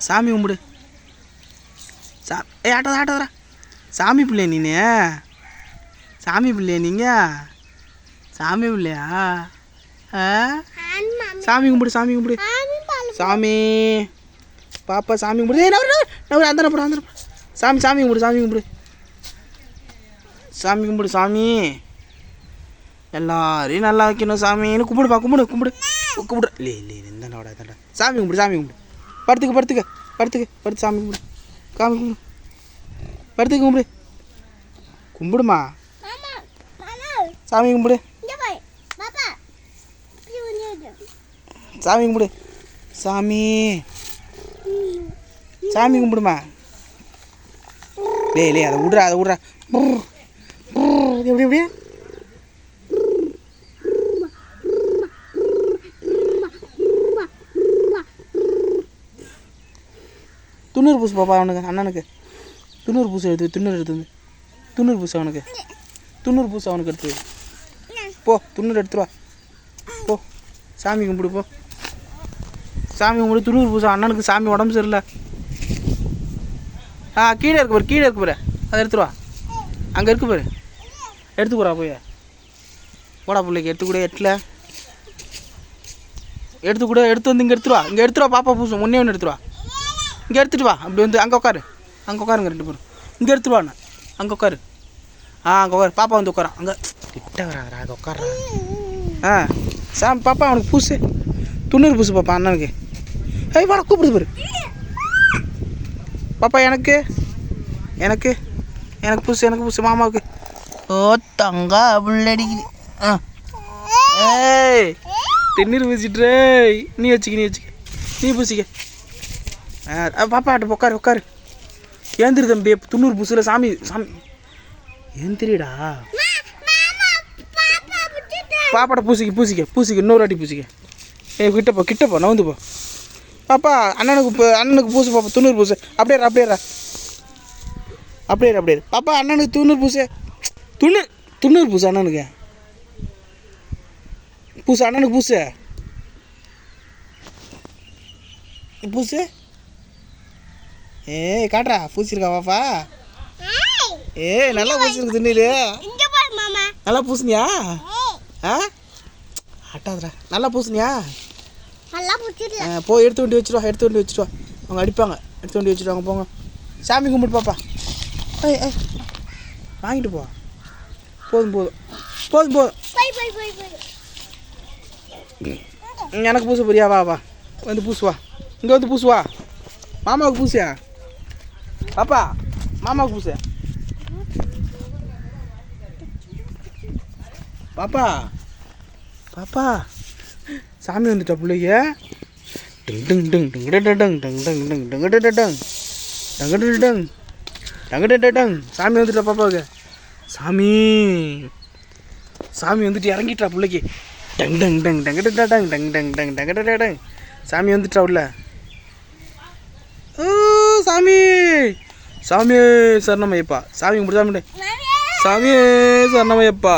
சாமி கும்பிடு. ஆட்டாதா ஆட்டாதா. சாமி பிள்ளையா நீ? சாமி பிள்ளையா நீங்கள்? சாமி பிள்ளையா? சாமி கும்பிடு சாமி கும்பிடு. சாமி பாப்பா சாமி கும்பிடு. நவரு அந்த போட அந்த. சாமி சாமி கும்பிடு சாமி கும்பிடு. சாமி கும்பிடு சாமி. எல்லாரையும் நல்லா வைக்கணும் சாமின்னு கும்பிடுப்பா. கும்பிடு கும்பிடு கும்பிடு. இல்லை இந்தாண்டா இதாண்டா. சாமி கும்பிடு சாமி கும்பிடு. படுத்துக்க படுத்துக்க படுத்துக்க படுத்து சாமி கும்பிடு. சாமி கும்பிடு. படுத்துக்க கும்பிடு. கும்பிடுமா சாமி கும்பிடு. சாமி கும்பிடு. சாமி சாமி கும்பிடுமா. லே அதை விட்றா அதை விட்றா. எப்படி எப்படி துண்ணூறு பூசு பாப்பா அவனுக்கு அண்ணனுக்கு. துண்ணூறு பூசு எடுத்து வந்து துண்ணூறு பூசு அவனுக்கு. துண்ணூறு பூசு அவனுக்கு எடுத்து போ. துண்ணூறு எடுத்துருவா போ. சாமி கும்பிடு போ. சாமி கும்பிடு. துண்ணூறு பூசா அண்ணனுக்கு. சாமி உடம்பு சரியில்லை. கீழே இருக்கு பாரு. கீழே இருக்கு பாரு. அதை எடுத்துருவா. அங்கே இருக்கு பாரு. எடுத்துக்கூடா போய். போடா பிள்ளைக்கு எடுத்துக்கூட. எடுத்துக்கூட எடுத்து வந்து இங்கே எடுத்துருவா. இங்கே எடுத்துருவா. பாப்பா பூசும் ஒன்றே ஒன்று எடுத்துருவா. இங்கே எடுத்துகிட்டு வா. அப்படி வந்து அங்கே உட்காரு. அங்கே உட்காருங்க 2 பேரும். இங்கே எடுத்துருவாண்ணா. அங்கே உட்காரு. அங்கே உட்காரு. பாப்பா வந்து உட்காரான். அங்கே கிட்ட வராங்கடா. அங்கே உட்கார்றான். சாமி பாப்பா அவனுக்கு பூசு. துண்ணூறு பூசு பாப்பா அண்ணனுக்கு. வாடா கூப்பிடுது பாரு. பாப்பா எனக்கு எனக்கு எனக்கு பூசு. எனக்கு பூசு மாமாவுக்கு. ஓ தங்கா புள்ளடிக்குது. தென்னீர் பூசிட்டு நீ வச்சுக்க. நீ பூசிக்க. பாப்பா ஆட்டு உட்காரு உட்காரு. ஏந்திரி தம்பி. துண்ணூறு பூசில் சாமி சாமி ஏந்திரிடா. பாப்பாட்ட பூசிக்க. இன்னொரு வாட்டி பூசிக்க. கிட்டப்போ நவுந்து போ. பாப்பா அண்ணனுக்கு பூசு பாப்பா. துண்ணூறு பூசு. அப்படியே பாப்பா அண்ணனுக்கு துண்ணூறு பூசு. துண்ணூறு பூசு அண்ணனுக்கு. அண்ணனுக்கு பூசு. காட்டுறா பூசிருக்கா பாப்பா. நல்லா பூசிருக்கு துண்ணீரு. நல்லா பூசுனியா? ஆட்டாதரா. நல்லா பூசுனியா? போய் எடுத்து வண்டி வச்சுருவா. அவங்க அடிப்பாங்க. எடுத்து வண்டி வச்சுருவாங்க. போங்க சாமி கும்பிட்டு பாப்பா. வாங்கிட்டு போ. போதும். எனக்கு பூச போறியா? வா வந்து பூசுவா. இங்கே வந்து பூசுவா. மாமாவுக்கு பூசியா பாப்பா? மாமாவுக்கு பூசு பாப்பா. சாமி வந்துட்டா பிள்ளைங்க. சாமி வந்துட்டா பாப்பாவுக்கு. சாமி வந்துட்டு இறங்கிட்டா பிள்ளைக்கு. சாமி வந்துட்டா உள்ள. சாமி சரணமையப்பா. சாமி கும்பிடு. சாமி சரணமையப்பா.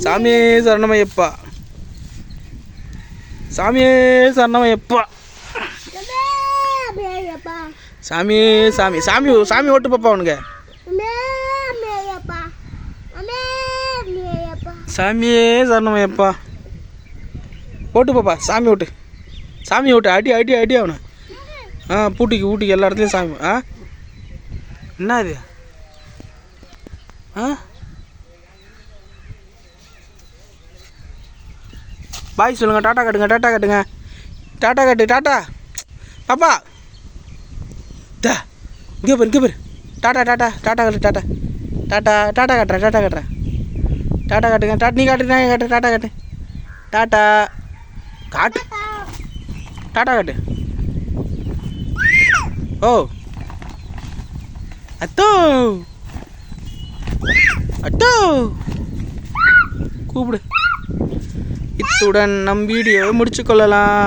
சாமி சரணமையப்பா. சாமி சரணமையப்பா. சாமி ஓட்டு பாப்பா அவனுக்கு. சாமியே சரணமையப்பா. ஓட்டு பாப்பா. சாமி ஓட்டு. அடி அவனை. பூட்டிக்கு எல்லா இடத்துலையும் சாமி. என்ன இது? பாய் சொல்லுங்க. டாட்டா காட்டுங்க. டாட்டா பாப்பா. இங்கே பாரு. டாட்டா காட்டுறேன். டாட்டா காட்டுங்க. நீ காட்டு. டாட்டா காட்டு. டாட்டா காட்டு. ஓ அத்தோ கூப்பிடு. இத்துடன் நம் வீடியோவை முடிச்சுக்கொள்ளலாம்.